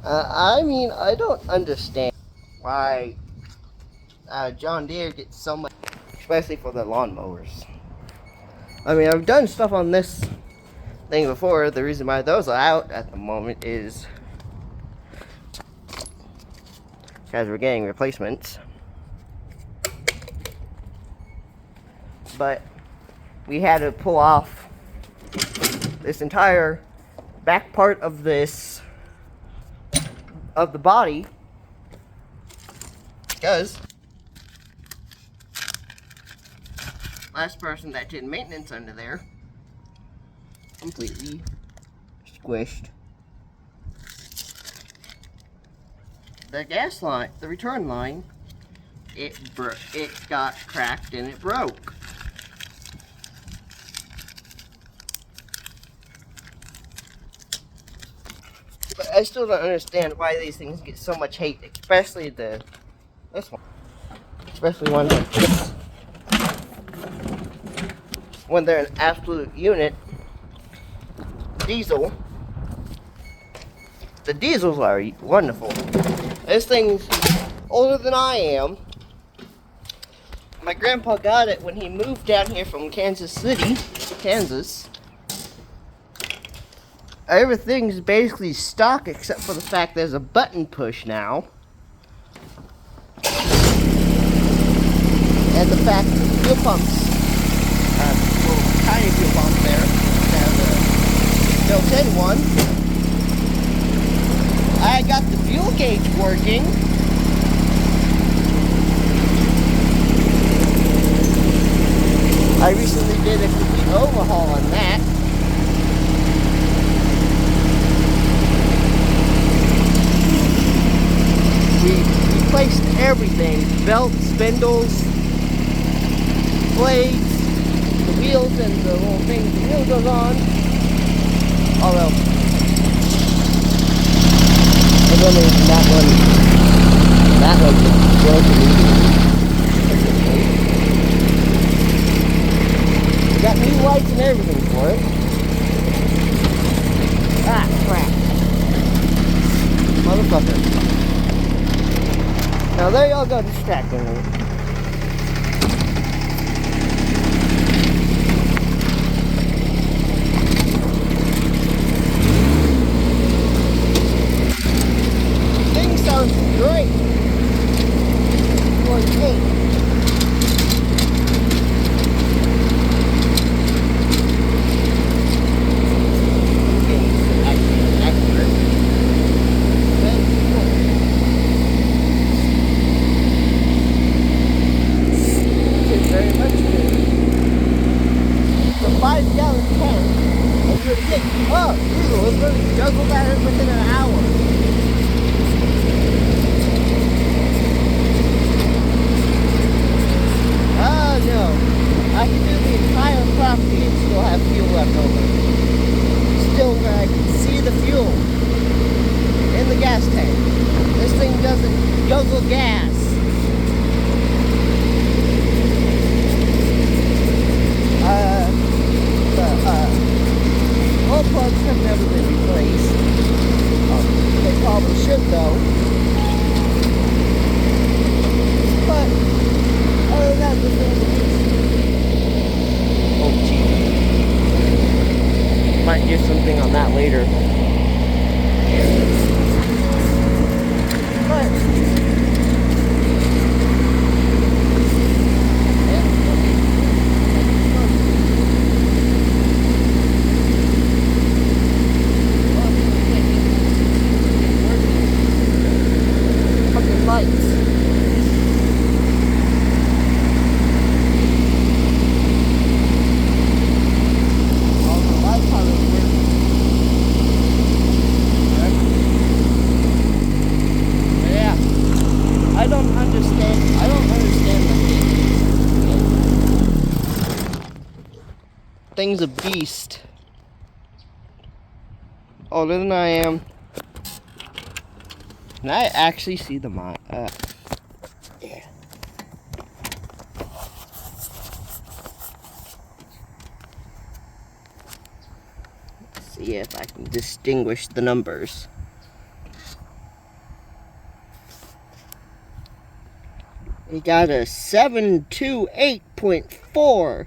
I mean, I don't understand why John Deere gets so much, especially for the lawnmowers. I mean, I've done stuff on this thing before. The reason why those are out at the moment is because we're getting replacements. But we had to pull off this entire back part of this of the body because last person that did maintenance under there completely squished the gas line, the return line. It got cracked and it broke. But I still don't understand why these things get so much hate, especially this one. Especially ones like this. When they're an absolute unit. Diesel. The diesels are wonderful. This thing's older than I am. My grandpa got it when he moved down here from Kansas City, Kansas. Everything's basically stock except for the fact there's a button push now. And the fact that the fuel pumps, little tiny fuel pump there, there's a built-in one. I got the fuel gauge working. I recently did a complete overhaul on that. We replaced everything, belts, spindles, blades, the wheels and the little thing the wheel goes on. Although, I don't know that one's broken immediately. We got new lights and everything for it. Ah, crap. Motherfucker. Now there y'all go distracting me. Thing sounds great. Great. Oh, diesel was going to juggle that in within an hour. Oh no, I can do the entire property and still have fuel left over. Still where I can see the fuel in the gas tank. This thing doesn't guzzle gas. All plugs have never been replaced. They probably should though. But other than that, the thing is... Oh gee. Might do something on that later. But I don't understand the thing's a beast. Older than I am. Can I actually see the mine? Yeah. Let's see if I can distinguish the numbers. He got a 728.4.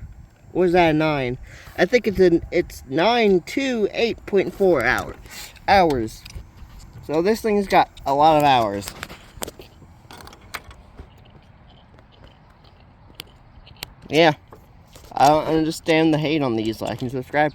Or is that a 9? I think it's 928.4 hours. So this thing's got a lot of hours. Yeah. I don't understand the hate on these. Like and subscribe.